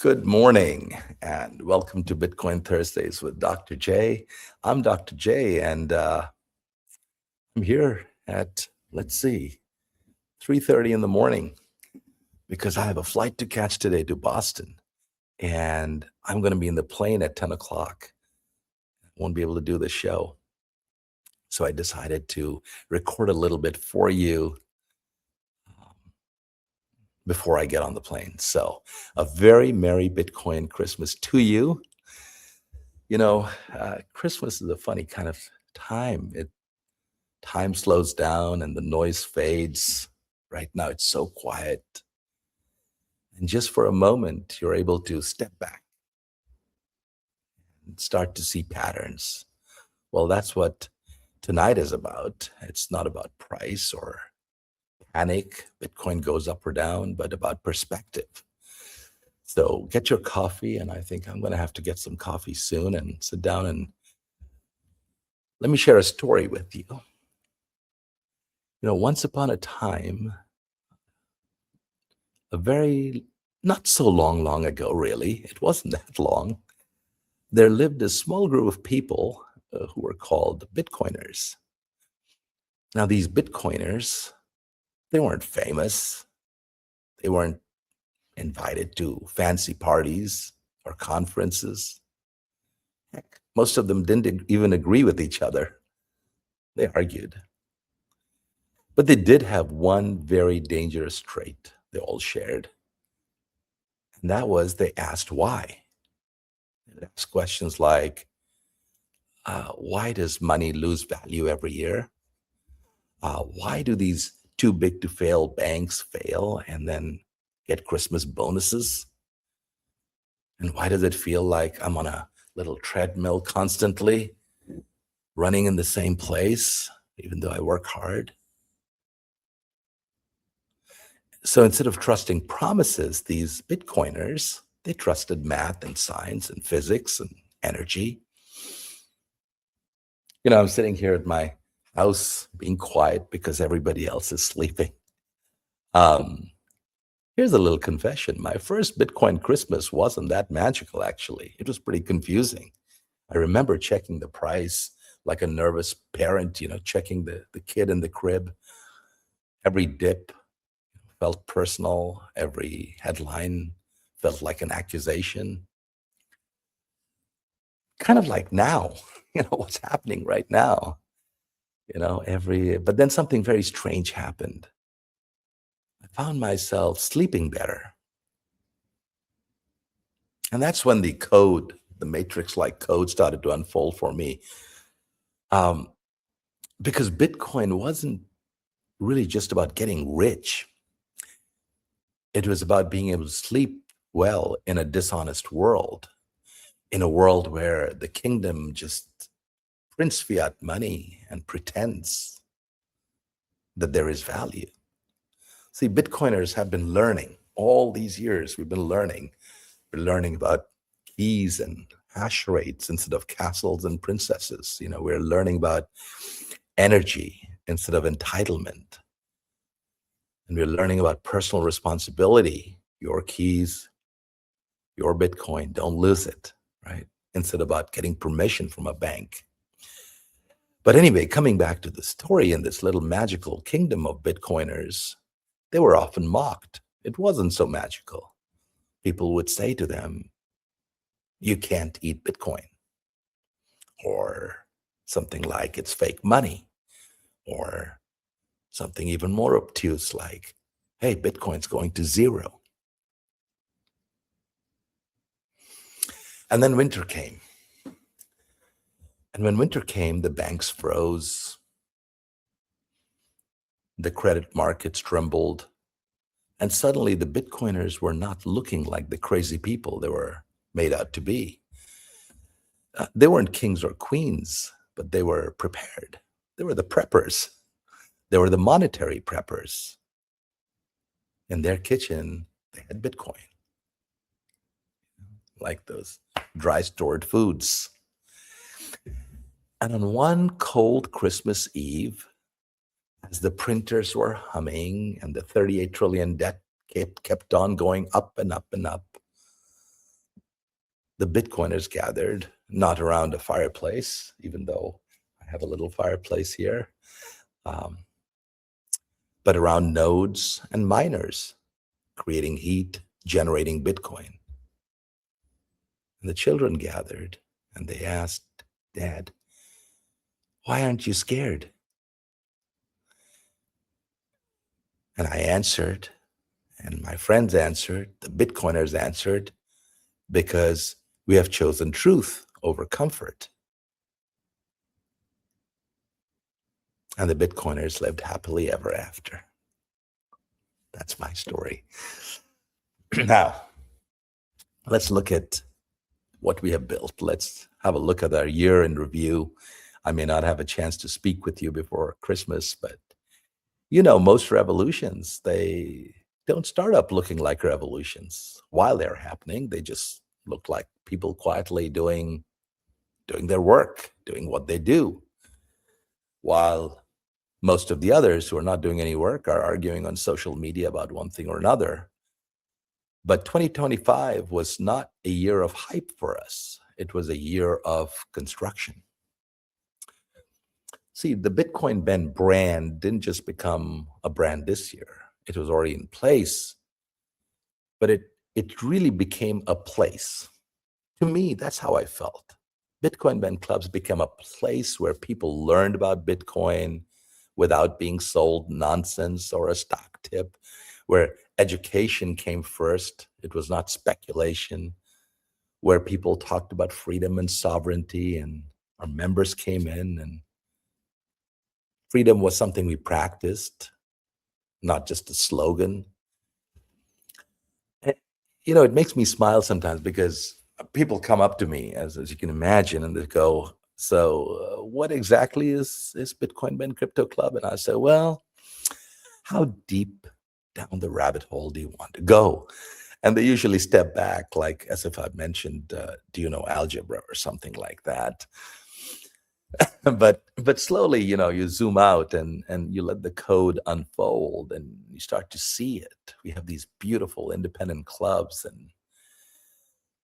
Good morning and welcome to Bitcoin Thursdays with Dr. J. I'm Dr. J and I'm here at, let's see, 3:30 in the morning because I have a flight to catch today to Boston and I'm going to be in the plane at 10 o'clock. Won't be able to do the show. So I decided to record a little bit for you before I get on the plane. So a very Merry Bitcoin Christmas to you. Christmas is a funny kind of time. Time slows down and the noise fades. Right now, it's so quiet. And just for a moment, you're able to step back and start to see patterns. Well, that's what tonight is about. It's not about price or panic, Bitcoin goes up or down, but about perspective. So get your coffee, and I think I'm going to have to get some coffee soon and sit down and let me share a story with you. Once upon a time, a very not so long ago, really, it wasn't that long, there lived a small group of people who were called Bitcoiners. Now, these Bitcoiners, they weren't famous. They weren't invited to fancy parties or conferences. Heck, most of them didn't even agree with each other. They argued. But they did have one very dangerous trait they all shared. And that was they asked why. They asked questions like, why does money lose value every year? Why do these too big to fail banks fail and then get Christmas bonuses? And why does it feel like I'm on a little treadmill constantly, running in the same place, even though I work hard? So instead of trusting promises, these Bitcoiners, they trusted math and science and physics and energy. I'm sitting here at my house being quiet because everybody else is sleeping. Um, Here's a little confession. My first Bitcoin Christmas wasn't that magical, actually. It was pretty confusing. I remember checking the price like a nervous parent, checking the kid in the crib. Every dip felt personal. Every headline felt like an accusation. Kind of like now, what's happening right now. But then something very strange happened. I found myself sleeping better. And that's when the matrix-like code started to unfold for me. Um, because Bitcoin wasn't really just about getting rich. It was about being able to sleep well in a dishonest world, in a world where the kingdom just prints fiat money and pretends that there is value. See, Bitcoiners have been learning all these years. We're learning about keys and hash rates instead of castles and princesses. We're learning about energy instead of entitlement. And we're learning about personal responsibility. Your keys, your Bitcoin, don't lose it, right? Instead about getting permission from a bank. But anyway, coming back to the story in this little magical kingdom of Bitcoiners, they were often mocked. It wasn't so magical. People would say to them, you can't eat Bitcoin, or something like it's fake money, or something even more obtuse like, hey, Bitcoin's going to zero. And then winter came. And when winter came, the banks froze, the credit markets trembled, and suddenly the Bitcoiners were not looking like the crazy people they were made out to be. They weren't kings or queens, but they were prepared. They were the preppers. They were the monetary preppers. In their kitchen, they had Bitcoin, like those dry stored foods. And on one cold Christmas Eve, as the printers were humming and the 38 trillion debt kept on going up and up and up, the Bitcoiners gathered, not around a fireplace, even though I have a little fireplace here, um, but around nodes and miners, creating heat, generating Bitcoin. And the children gathered and they asked, Dad, why aren't you scared? And I answered, and my friends answered, the Bitcoiners answered, because we have chosen truth over comfort. And the Bitcoiners lived happily ever after. That's my story. Now, let's look at what we have built. Let's have a look at our year in review. I may not have a chance to speak with you before Christmas, but most revolutions, they don't start up looking like revolutions while they're happening. They just look like people quietly doing their work, doing what they do, while most of the others who are not doing any work are arguing on social media about one thing or another. But 2025 was not a year of hype for us. It was a year of construction. See, the Bitcoin Ben brand didn't just become a brand this year. It was already in place, but it really became a place. To me, that's how I felt. Bitcoin Ben clubs became a place where people learned about Bitcoin without being sold nonsense or a stock tip, where education came first. It was not speculation, where people talked about freedom and sovereignty, and our members came in, and freedom was something we practiced, not just a slogan. And, it makes me smile sometimes because people come up to me, as you can imagine, and they go, so what exactly is Bitcoin Ben Crypto Club? And I say, well, how deep down the rabbit hole do you want to go? And they usually step back, like as if I've mentioned, do you know algebra or something like that? but slowly, you zoom out and you let the code unfold and you start to see it. We have these beautiful independent clubs, and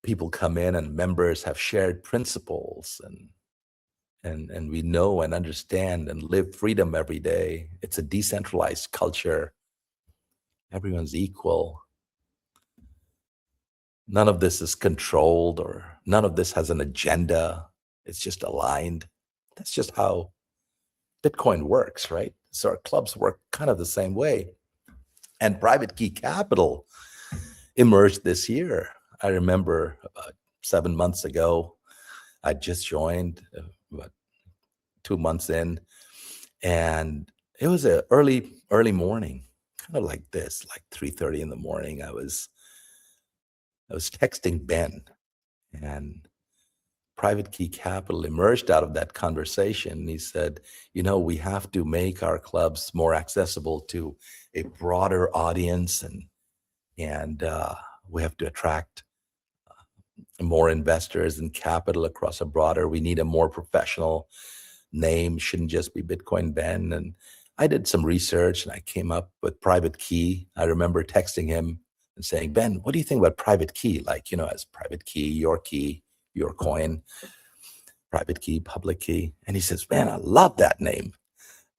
people come in and members have shared principles, and we know and understand and live freedom every day. It's a decentralized culture. Everyone's equal. None of this is controlled, or none of this has an agenda. It's just aligned. That's just how Bitcoin works, right? So our clubs work kind of the same way. And Private Key Capital emerged this year. I remember about 7 months ago, I just joined, about 2 months in, and it was an early morning, kind of like this, like 3:30 in the morning. I was texting Ben, and Private Key Capital emerged out of that conversation. He said, we have to make our clubs more accessible to a broader audience, and we have to attract more investors and capital across a broader. We need a more professional name. Shouldn't just be Bitcoin Ben. And I did some research and I came up with Private Key. I remember texting him and saying, Ben, what do you think about Private Key? Like, as private key, your coin, private key, public key. And he says, man, I love that name.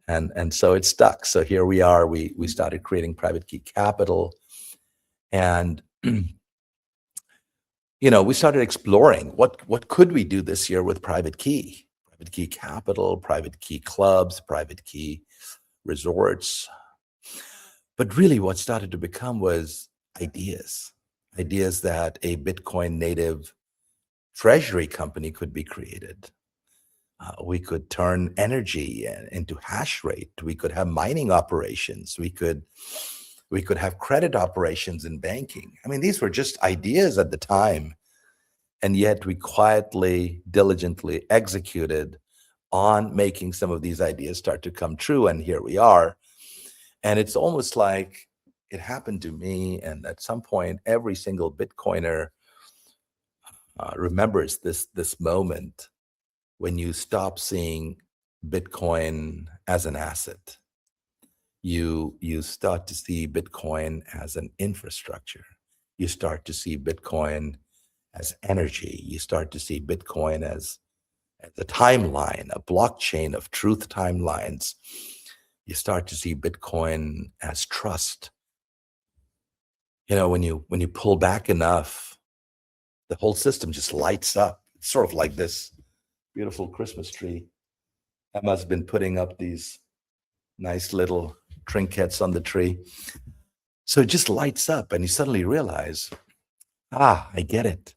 And so it stuck. So here we are. We started creating Private Key Capital. And we started exploring what could we do this year with Private Key Capital, Private Key clubs, Private Key resorts. But really what started to become was ideas that a Bitcoin native treasury company could be created. We could turn energy into hash rate. We could have mining operations. We could have credit operations in banking. I mean, these were just ideas at the time. And yet we quietly, diligently executed on making some of these ideas start to come true. And here we are. And it's almost like it happened to me. And at some point, every single Bitcoiner remembers this moment when you stop seeing Bitcoin as an asset. You start to see Bitcoin as an infrastructure. You start to see Bitcoin as energy. You start to see Bitcoin as a timeline, a blockchain of truth timelines. You start to see Bitcoin as trust. When you pull back enough, the whole system just lights up. It's sort of like this beautiful Christmas tree. Emma's been putting up these nice little trinkets on the tree. So it just lights up, and you suddenly realize, I get it.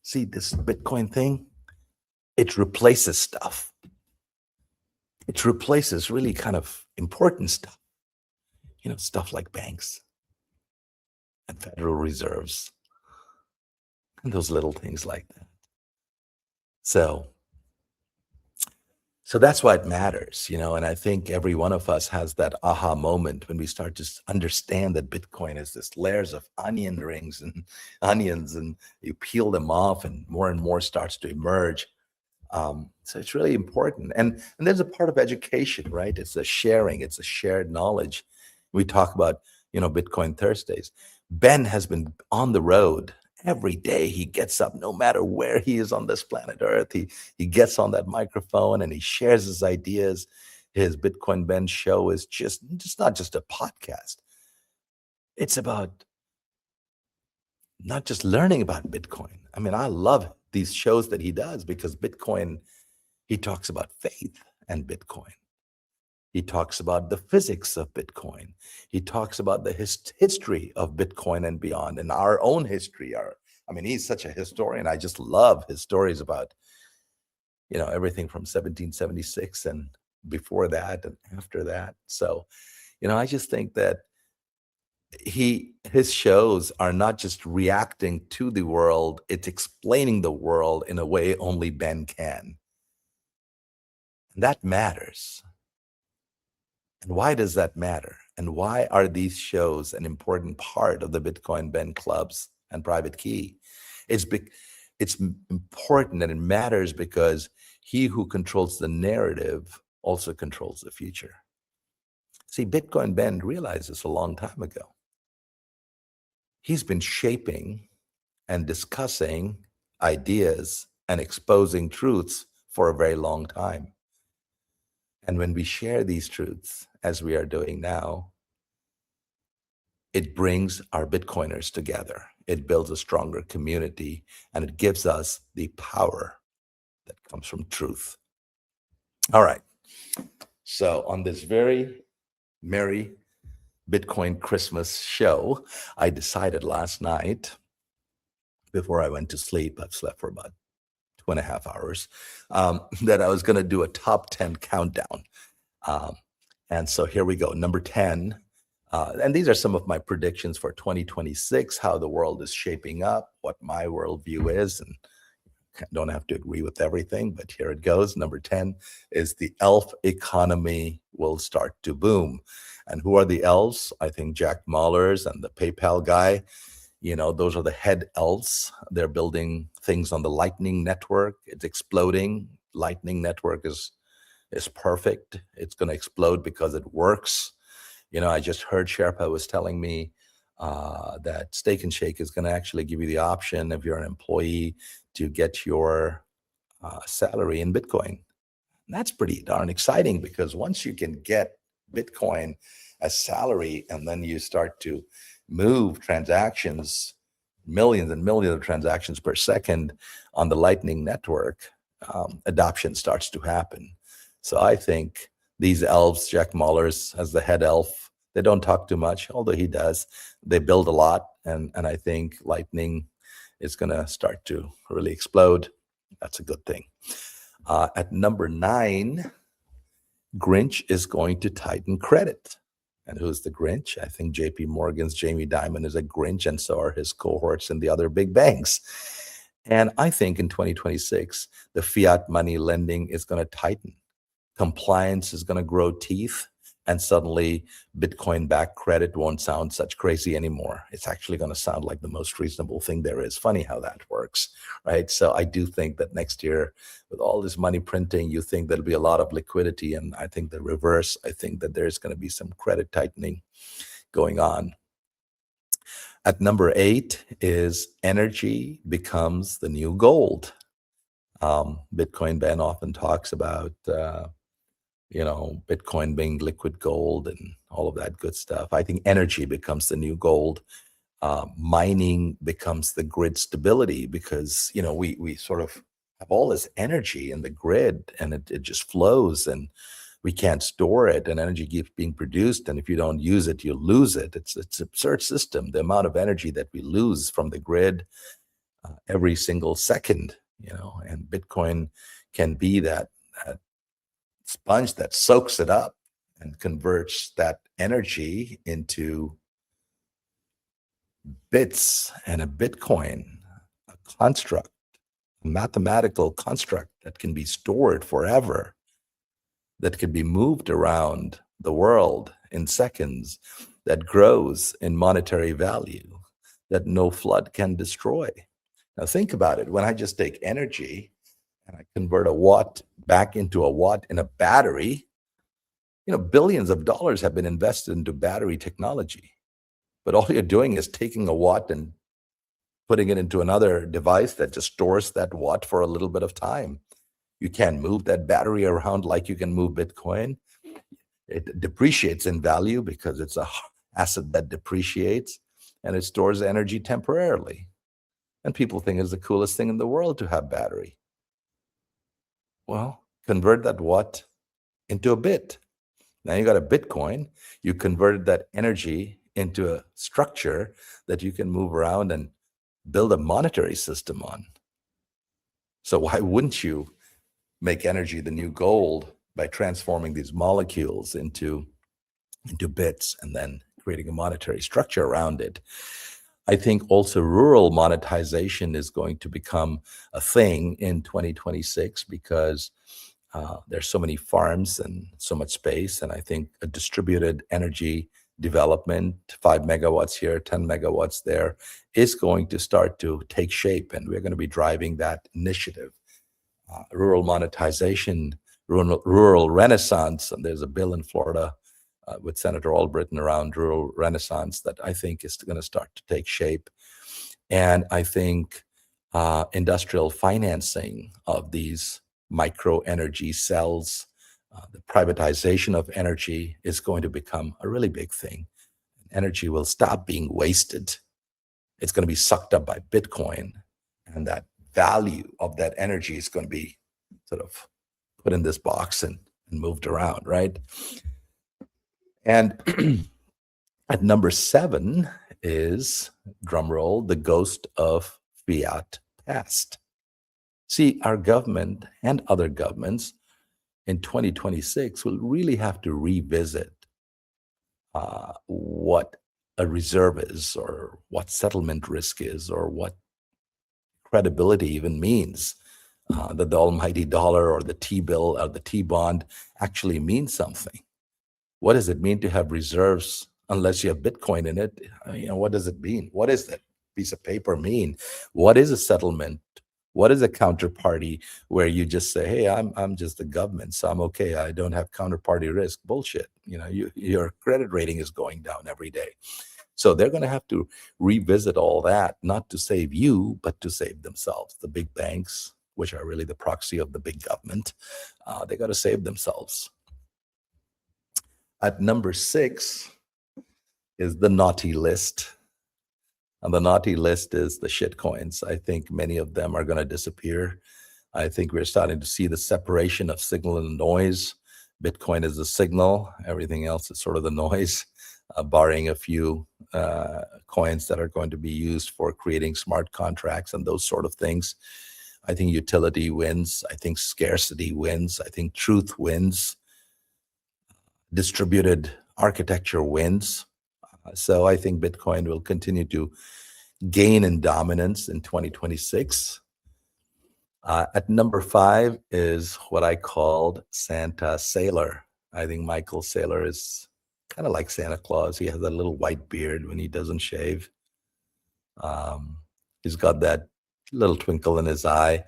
See, this Bitcoin thing, it replaces stuff. It replaces really kind of important stuff, stuff like banks and Federal Reserves and those little things like that. So that's why it matters, and I think every one of us has that aha moment when we start to understand that Bitcoin is this layers of onion rings and onions, and you peel them off and more starts to emerge. So it's really important. And there's a part of education, right? It's a sharing, it's a shared knowledge. We talk about, Bitcoin Thursdays. Ben has been on the road every day. He gets up, no matter where he is on this planet Earth. He gets on that microphone and he shares his ideas. His Bitcoin Ben show is just not just a podcast. It's about not just learning about Bitcoin. I mean, I love these shows that he does because Bitcoin, he talks about faith and Bitcoin. He talks about the physics of Bitcoin. He talks about the history of Bitcoin and beyond, and our own history. He's such a historian. I just love his stories about, everything from 1776 and before that and after that. So, I just think that his shows are not just reacting to the world, it's explaining the world in a way only Ben can. And that matters. And why does that matter? And why are these shows an important part of the Bitcoin Ben clubs and Private Key? It's important and it matters because he who controls the narrative also controls the future. See, Bitcoin Ben realized this a long time ago. He's been shaping and discussing ideas and exposing truths for a very long time. And when we share these truths, as we are doing now, it brings our Bitcoiners together. It builds a stronger community, and it gives us the power that comes from truth. All right. So on this very merry Bitcoin Christmas show, I decided last night, before I went to sleep, I've slept for about 2.5 hours, that I was going to do a top 10 countdown. And so here we go. Number 10. And these are some of my predictions for 2026, how the world is shaping up, what my worldview is, and don't have to agree with everything, but here it goes. Number 10 is the elf economy will start to boom. And who are the elves? I think Jack Mallers and the PayPal guy, those are the head elves. They're building things on the Lightning Network. It's exploding. Lightning Network is perfect. It's going to explode because it works. I just heard Sherpa was telling me that Steak and Shake is going to actually give you the option, if you're an employee, to get your salary in Bitcoin. And that's pretty darn exciting because once you can get Bitcoin as salary and then you start to move transactions, millions and millions of transactions per second on the Lightning Network, adoption starts to happen. So I think these elves, Jack Mallers as the head elf, they don't talk too much, although he does. They build a lot, and I think Lightning is going to start to really explode. That's a good thing. At number 9, Grinch is going to tighten credit. And who's the Grinch? I think JP Morgan's Jamie Dimon is a Grinch, and so are his cohorts in the other big banks. And I think in 2026, the fiat money lending is going to tighten. Compliance is going to grow teeth, and suddenly Bitcoin-backed credit won't sound such crazy anymore. It's actually going to sound like the most reasonable thing there is. Funny how that works, right? So I do think that next year, with all this money printing, you think there'll be a lot of liquidity, and I think the reverse. I think that there's going to be some credit tightening going on. At number 8 is energy becomes the new gold. Bitcoin Ben often talks about, Bitcoin being liquid gold and all of that good stuff. I think energy becomes the new gold. Mining becomes the grid stability because, we sort of have all this energy in the grid and it just flows and we can't store it and energy keeps being produced. And if you don't use it, you lose it. It's an absurd system. The amount of energy that we lose from the grid every single second, and Bitcoin can be that sponge that soaks it up and converts that energy into bits and a Bitcoin, a construct, a mathematical construct that can be stored forever, that can be moved around the world in seconds, that grows in monetary value, that no flood can destroy. Now think about it. When I just take energy and I convert a watt back into a watt in a battery, billions of dollars have been invested into battery technology. But all you're doing is taking a watt and putting it into another device that just stores that watt for a little bit of time. You can't move that battery around like you can move Bitcoin. It depreciates in value because it's a asset that depreciates and it stores energy temporarily. And people think it's the coolest thing in the world to have battery. Well, convert that watt into a bit. Now you got a Bitcoin. You converted that energy into a structure that you can move around and build a monetary system on. So why wouldn't you make energy the new gold by transforming these molecules into bits and then creating a monetary structure around it? I think also rural monetization is going to become a thing in 2026 because there's so many farms and so much space. And I think a distributed energy development, 5 megawatts here, 10 megawatts there, is going to start to take shape. And we're going to be driving that initiative. Rural monetization, rural renaissance. And there's a bill in Florida with Senator Albritton around rural renaissance that I think is going to start to take shape. And I think industrial financing of these micro energy cells, the privatization of energy is going to become a really big thing. Energy will stop being wasted. It's going to be sucked up by Bitcoin, and that value of that energy is going to be sort of put in this box and moved around, right? And at number 7 is, drumroll, the ghost of fiat past. See, our government and other governments in 2026 will really have to revisit what a reserve is, or what settlement risk is, or what credibility even means. That the almighty dollar or the T-bill or the T-bond actually means something. What does it mean to have reserves unless you have Bitcoin in it? What does it mean? What does that piece of paper mean? What is a settlement? What is a counterparty where you just say, hey, I'm just the government, so I'm okay. I don't have counterparty risk. Bullshit. Your credit rating is going down every day. So they're going to have to revisit all that, not to save you, but to save themselves. The big banks, which are really the proxy of the big government, they got to save themselves. At number 6 is the naughty list. And the naughty list is the shit coins. I think many of them are going to disappear. I think we're starting to see the separation of signal and noise. Bitcoin is the signal. Everything else is sort of the noise, barring a few coins that are going to be used for creating smart contracts and those sort of things. I think utility wins. I think scarcity wins. I think truth wins. Distributed architecture wins. So I think Bitcoin will continue to gain in dominance in 2026. At number 5 is what I called Santa Sailor. I think Michael Saylor is kind of like Santa Claus. He has a little white beard when he doesn't shave. He's got that little twinkle in his eye.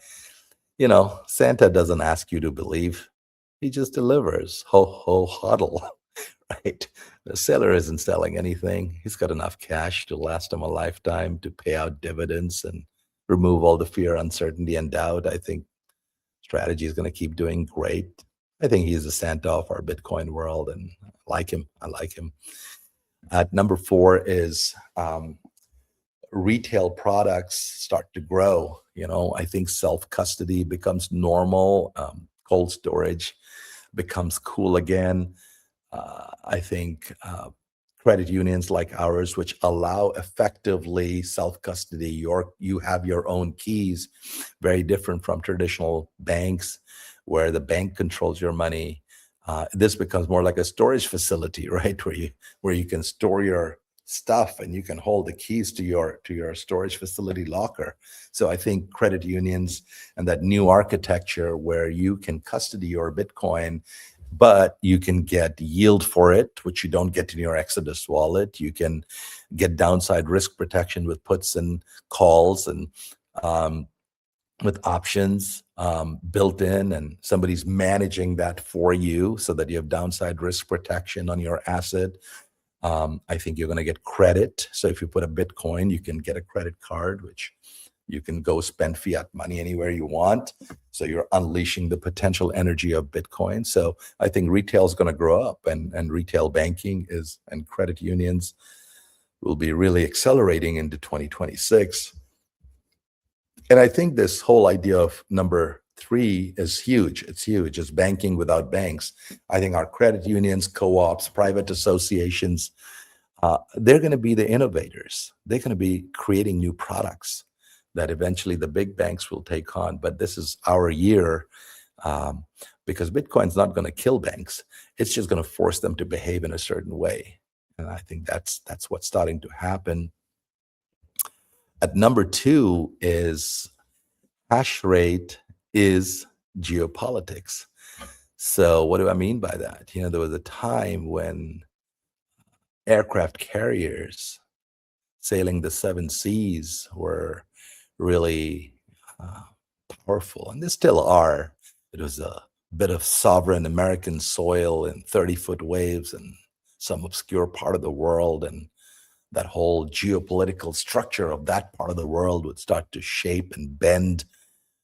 Santa doesn't ask you to believe. He just delivers. Ho, ho, huddle. right? The seller isn't selling anything. He's got enough cash to last him a lifetime, to pay out dividends and remove all the fear, uncertainty, and doubt. I think Strategy is going to keep doing great. I think he's the Santa of our Bitcoin world, and I like him. I like him. At number four is retail products start to grow. I think self-custody becomes normal. Cold storage becomes cool again. I think credit unions like ours, which allow effectively self-custody, you have your own keys, very different from traditional banks where the bank controls your money. This becomes more like a storage facility, right? Where you can store your stuff and you can hold the keys to your storage facility locker. So I think credit unions and that new architecture where you can custody your Bitcoin, but you can get yield for it, which you don't get in your Exodus wallet. You can get downside risk protection with puts and calls, and with options built in, and somebody's managing that for you so that you have downside risk protection on your asset. I think you're going to get credit. So if you put a Bitcoin, you can get a credit card, which you can go spend fiat money anywhere you want. So you're unleashing the potential energy of Bitcoin. So I think retail is going to grow up, and retail banking and credit unions will be really accelerating into 2026. And I think this whole idea of number three is huge. It's huge. It's banking without banks. I think our credit unions, co-ops, private associations, they're going to be the innovators. They're going to be creating new products that eventually the big banks will take on. But this is our year, because Bitcoin's not going to kill banks. It's just going to force them to behave in a certain way. And I think that's what's starting to happen. At number two is hash rate is geopolitics. So what do I mean by that? There was a time when aircraft carriers sailing the seven seas were really powerful, and they still are. It was a bit of sovereign American soil in 30-foot waves in some obscure part of the world, and that whole geopolitical structure of that part of the world would start to shape and bend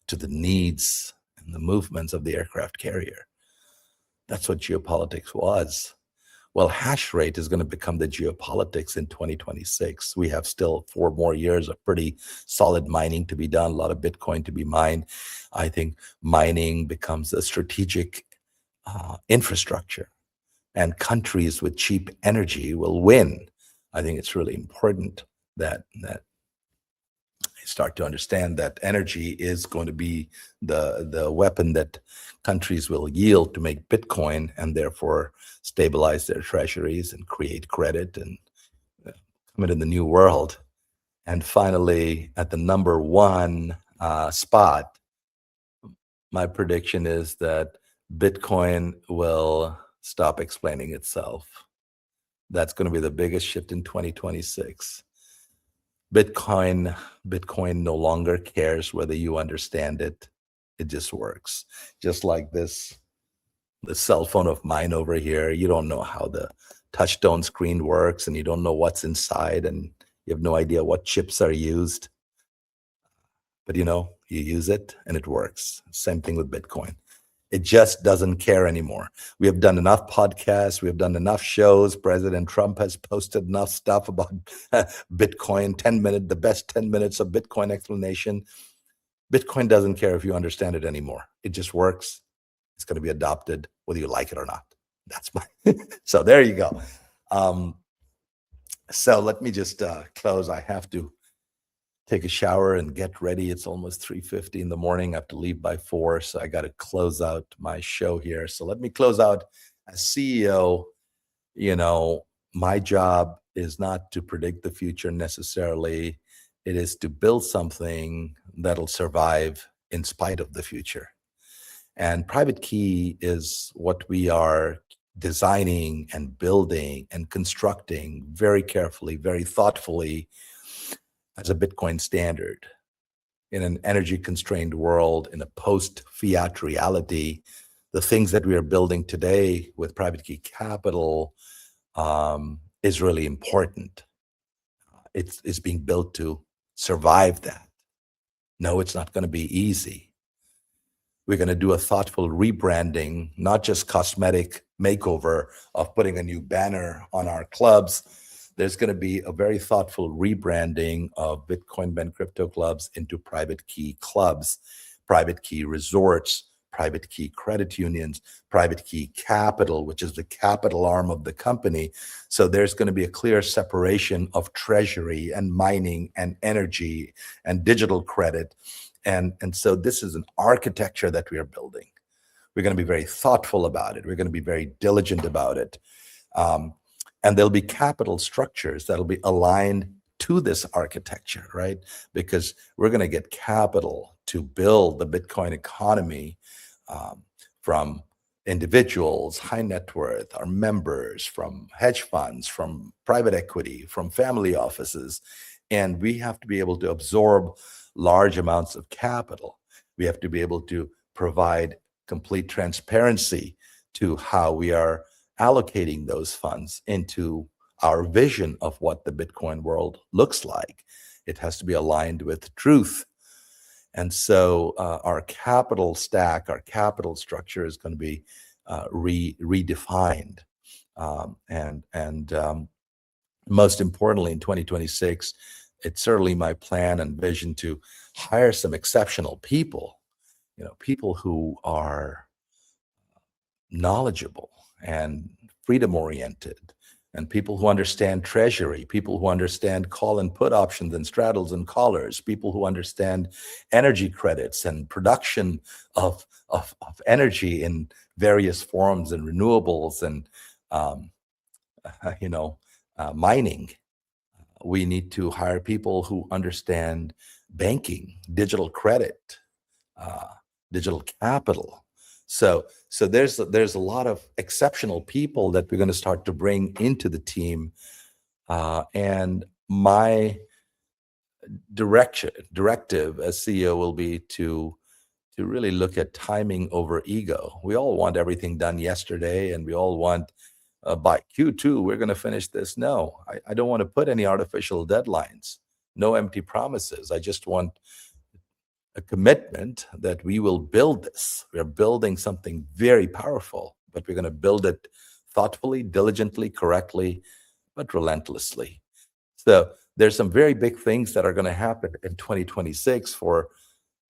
to the needs and the movements of the aircraft carrier. That's what geopolitics was. Well, hash rate is going to become the geopolitics in 2026. We have still 4 more years of pretty solid mining to be done, a lot of Bitcoin to be mined. I think mining becomes a strategic infrastructure, and countries with cheap energy will win. I think it's really important that you start to understand that energy is going to be the weapon that countries will yield to make Bitcoin, and therefore stabilize their treasuries and create credit and come into the new world. And finally, at the number one spot, my prediction is that Bitcoin will stop explaining itself. That's going to be the biggest shift in 2026. Bitcoin no longer cares whether you understand it. It just works. Just like the cell phone of mine over here. You don't know how the touchtone screen works, and you don't know what's inside, and you have no idea what chips are used. But you use it and it works. Same thing with Bitcoin. It just doesn't care anymore. We have done enough podcasts. We have done enough shows. President Trump has posted enough stuff about Bitcoin, the best 10 minutes of Bitcoin explanation. Bitcoin doesn't care if you understand it anymore. It just works. It's going to be adopted whether you like it or not. That's so there you go. So let me just close. I have to take a shower and get ready. It's almost 3:50 in the morning. I have to leave by 4, so I got to close out my show here. So let me close out. As CEO, my job is not to predict the future necessarily. It is to build something that'll survive in spite of the future. And Private Key is what we are designing and building and constructing very carefully, very thoughtfully, as a Bitcoin standard in an energy constrained world, in a post-fiat reality. the things that we are building today with Private Key Capital is really important. It's being built to survive that. No, it's not going to be easy. We're going to do a thoughtful rebranding, not just cosmetic makeover of putting a new banner on our clubs. There's going to be a very thoughtful rebranding of Bitcoin Ben Crypto Clubs into Private Key Clubs, Private Key Resorts, Private Key Credit Unions, Private Key Capital, which is the capital arm of the company. So there's going to be a clear separation of treasury and mining and energy and digital credit. And so this is an architecture that we are building. We're going to be very thoughtful about it. We're going to be very diligent about it. And there'll be capital structures that'll be aligned to this architecture, right? Because we're going to get capital to build the Bitcoin economy from individuals, high net worth, our members, from hedge funds, from private equity, from family offices. And we have to be able to absorb large amounts of capital. We have to be able to provide complete transparency to how we are allocating those funds into our vision of what the Bitcoin world looks like. It has to be aligned with truth. And so our capital stack, our capital structure is going to be redefined. Most importantly, in 2026, it's certainly my plan and vision to hire some exceptional people, people who are knowledgeable and freedom oriented, and people who understand treasury, people who understand call and put options and straddles and collars, people who understand energy credits and production of energy in various forms and renewables and mining. We need to hire people who understand banking, digital credit, digital capital. So there's a lot of exceptional people that we're going to start to bring into the team. And my directive as CEO will be to really look at timing over ego. We all want everything done yesterday, and we all want by Q2, we're going to finish this. No, I don't want to put any artificial deadlines, no empty promises. I just want a commitment that we will build this. We're building something very powerful, but we're going to build it thoughtfully, diligently, correctly, but relentlessly. So there's some very big things that are going to happen in 2026 for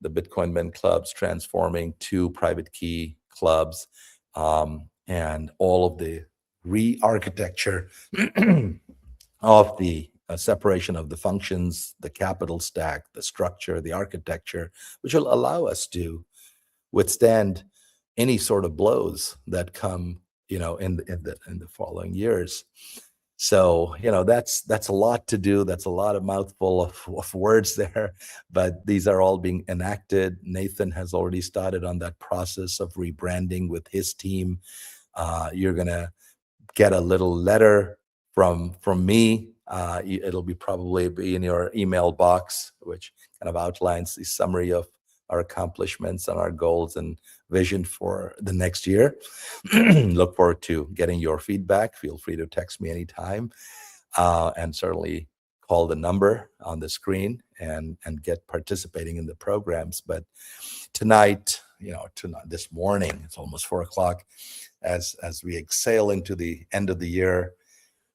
the Bitcoin Ben clubs transforming to Private Key clubs, and all of the re-architecture of the separation of the functions, the capital stack, the structure, the architecture, which will allow us to withstand any sort of blows that come, in the following years. So, that's a lot to do. That's a lot of mouthful of words there, but these are all being enacted. Nathan has already started on that process of rebranding with his team. You're gonna get a little letter from me. It'll probably be in your email box, which kind of outlines the summary of our accomplishments and our goals and vision for the next year. Look forward to getting your feedback. Feel free to text me anytime, and certainly call the number on the screen and get participating in the programs. But tonight, this morning, it's almost 4:00, as we exhale into the end of the year.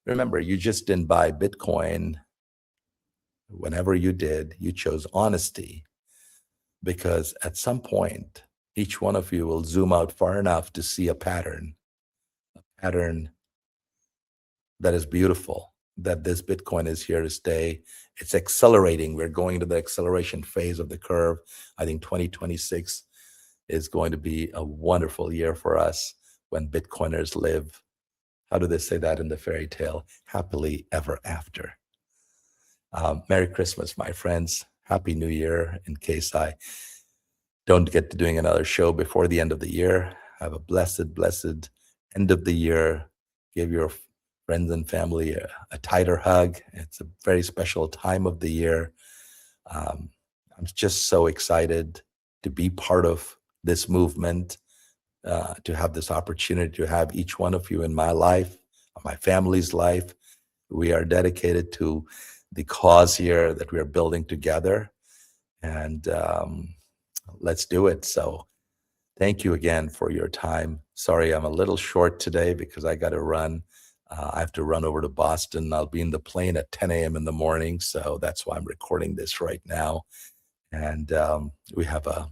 Remember, you just didn't buy Bitcoin. Whenever you did, you chose honesty, because at some point, each one of you will zoom out far enough to see a pattern that is beautiful, that this Bitcoin is here to stay. It's accelerating. We're going to the acceleration phase of the curve. I think 2026 is going to be a wonderful year for us when Bitcoiners live, how do they say that in the fairy tale? Happily ever after. Merry Christmas, my friends. Happy New Year, in case I don't get to doing another show before the end of the year. Have a blessed, blessed end of the year. Give your friends and family a tighter hug. It's a very special time of the year. I'm just so excited to be part of this movement, to have this opportunity to have each one of you in my life, my family's life. We are dedicated to the cause here that we are building together, and let's do it. So thank you again for your time. Sorry, I'm a little short today because I got to run. I have to run over to Boston. I'll be in the plane at 10 a.m. in the morning, so that's why I'm recording this right now. And we have a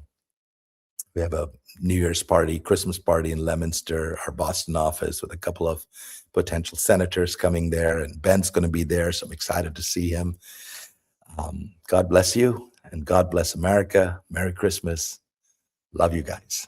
New Year's party, Christmas party in Leominster, our Boston office, with a couple of potential senators coming there, and Ben's going to be there, so I'm excited to see him. God bless you, and God bless America. Merry Christmas. Love you guys.